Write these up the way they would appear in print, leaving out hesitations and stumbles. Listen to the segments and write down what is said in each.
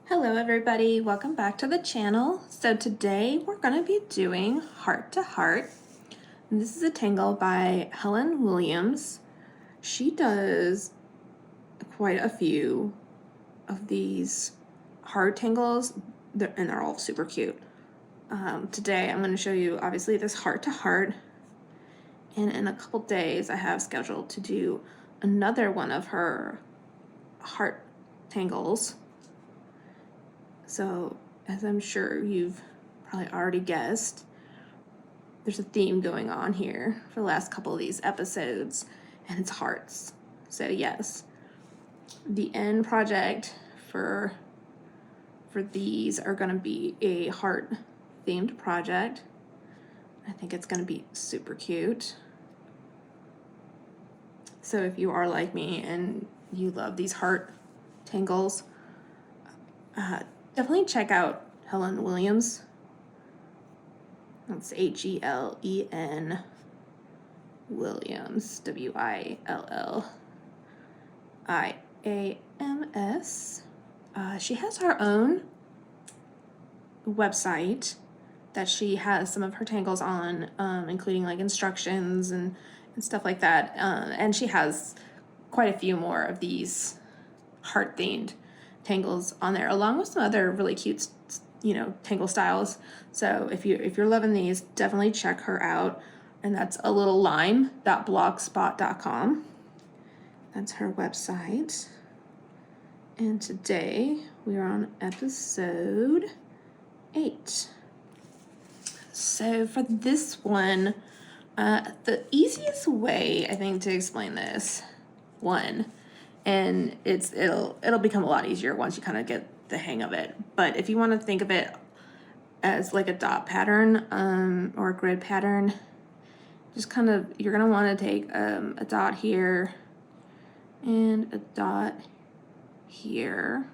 Hello everybody, welcome back to the channel. So today we're going to be doing Heart to Heart. And this is a tangle by Helen Williams. She does quite a few of these heart tangles and they're all super cute. Today I'm going to show you obviously this Heart to Heart, and in a couple days I have scheduled to do another one of her heart tangles. So, as I'm sure you've probably already guessed, there's a theme going on here for the last couple of these episodes, and it's hearts. So yes, the end project for these are going to be a heart themed project. I think it's going to be super cute. So if you are like me and you love these heart tangles, definitely check out Helen Williams. That's H-E-L-E-N Williams, W-I-L-L-I-A-M-S. She has her own website that she has some of her tangles on, including like instructions and stuff like that. And she has quite a few more of these heart-themed tangles on there, along with some other really cute, tangle styles. So if you're loving these, definitely check her out. And that's alittlelime.blogspot.com. That's her website. And today we are on episode 8. So for this one, the easiest way I think to explain this one, and it'll become a lot easier once you kind of get the hang of it. But if you want to think of it as like a dot pattern or a grid pattern, just kind of, you're going to want to take a dot here and a dot here,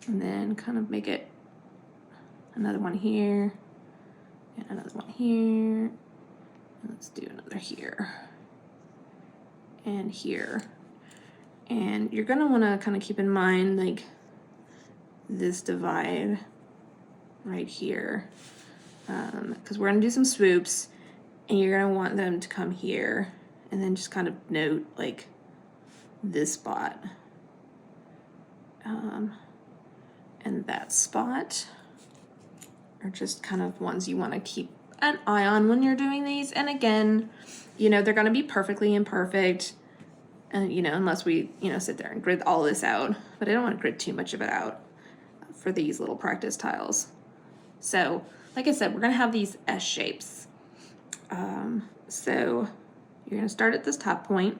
and then kind of make it another one here and another one here, and let's do another here and here. And you're going to want to kind of keep in mind like this divide right here, because we're going to do some swoops, and you're going to want them to come here, and then just kind of note like this spot and that spot are just kind of ones you want to keep an eye on when you're doing these. And again, they're going to be perfectly imperfect, and unless we sit there and grid all this out, but I don't want to grid too much of it out for these little practice tiles. So like I said, we're going to have these S shapes. So you're going to start at this top point,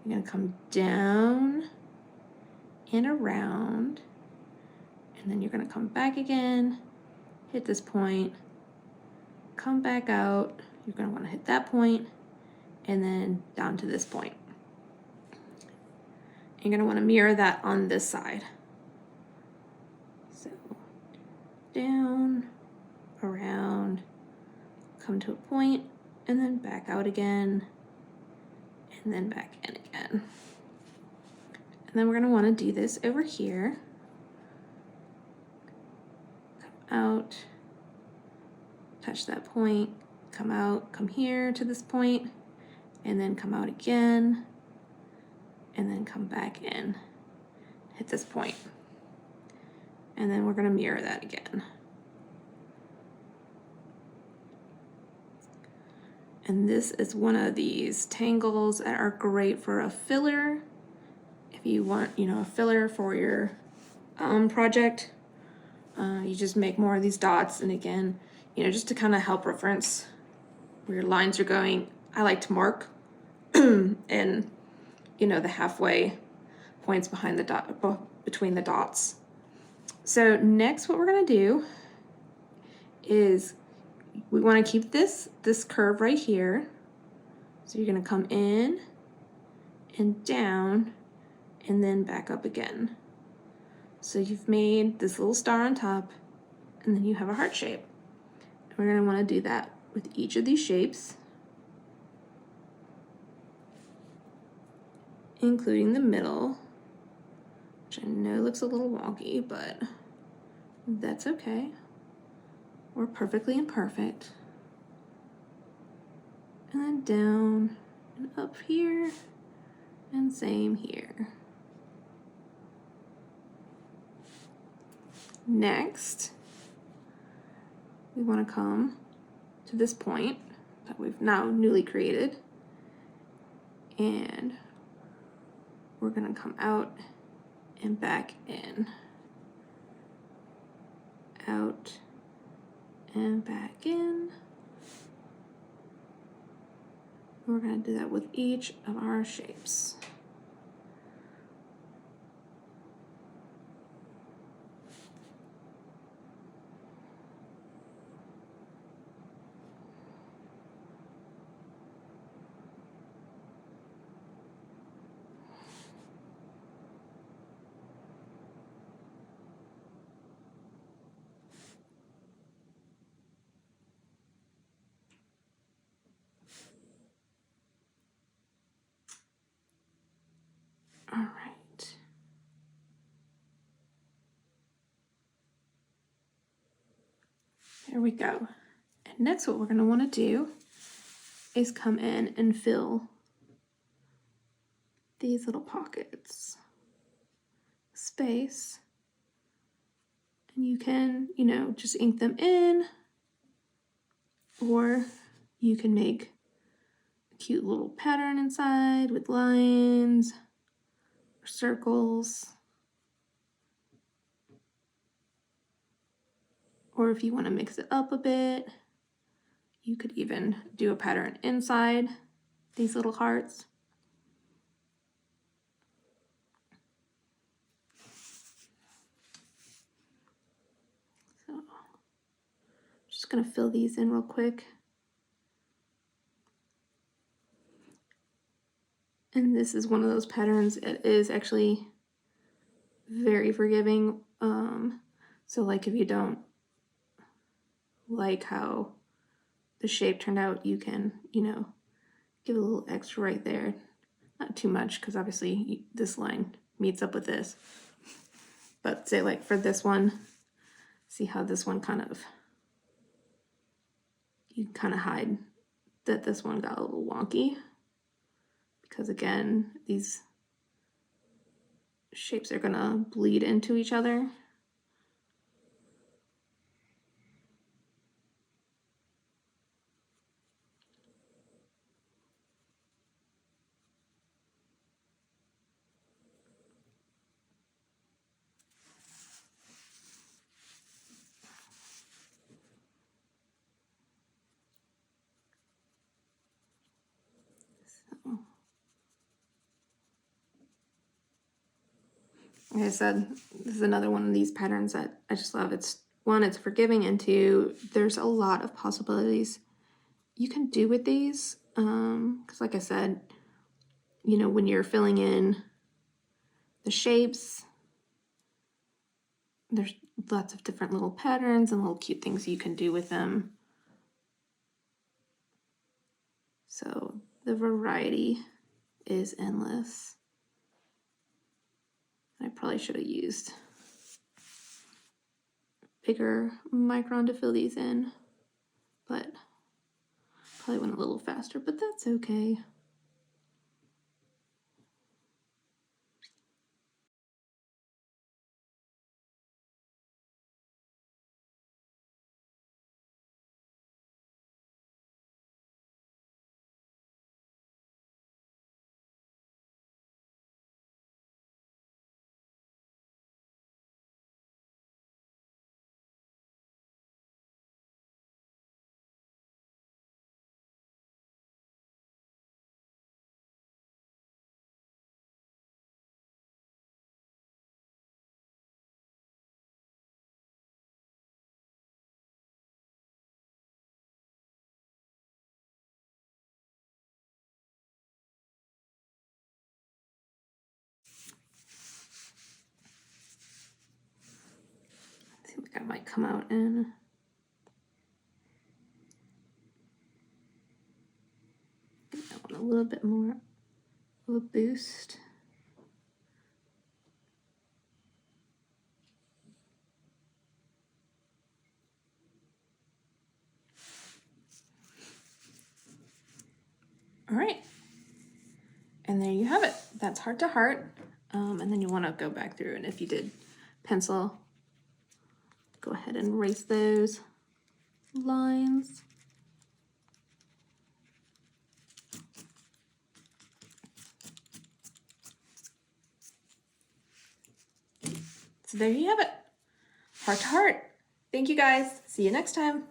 you're going to come down and around, and then you're going to come back again, hit this point, come back out, you're going to want to hit that point, and then down to this point. You're going to want to mirror that on this side. So down, around, come to a point, and then back out again, and then back in again. And then we're going to want to do this over here. Come out, touch that point, come out, come here to this point, and then come out again, and then come back in, hit this point. And then we're going to mirror that again. And this is one of these tangles that are great for a filler. If you want, a filler for your project, you just make more of these dots. And again, just to kind of help reference where your lines are going, I like to mark and, the halfway points behind the dot, between the dots. So next, what we're going to do is we want to keep this curve right here. So you're going to come in and down and then back up again. So you've made this little star on top, and then you have a heart shape. And we're going to want to do that with each of these shapes, including the middle, which I know looks a little wonky, but that's okay. We're perfectly imperfect. And then down and up here, and same here. Next, we want to come to this point that we've now newly created, and we're going to come out and back in, out and back in. We're going to do that with each of our shapes. All right. There we go. And next what we're going to want to do is come in and fill these little pockets, space, and you can, you know, just ink them in, or you can make a cute little pattern inside with lines or circles. Or if you want to mix it up a bit, you could even do a pattern inside these little hearts. So, just going to fill these in real quick. And this is one of those patterns. It is actually very forgiving. So like if you don't like how the shape turned out, you can, you know, give a little extra right there. Not too much, because obviously this line meets up with this. But say like for this one, see how this one kind of, you kind of hide that this one got a little wonky. Because again, these shapes are gonna bleed into each other. Like I said, this is another one of these patterns that I just love. It's one, it's forgiving, and two, there's a lot of possibilities you can do with these. Because like I said, you know, when you're filling in the shapes, there's lots of different little patterns and little cute things you can do with them. So the variety is endless. I probably should have used bigger micron to fill these in, but probably went a little faster, but that's okay. I think I might come out and give that one a little bit more of a boost. All right. And there you have it. That's heart to heart. And then you want to go back through, and if you did pencil, go ahead and erase those lines. So there you have it. Heart to heart. Thank you guys. See you next time.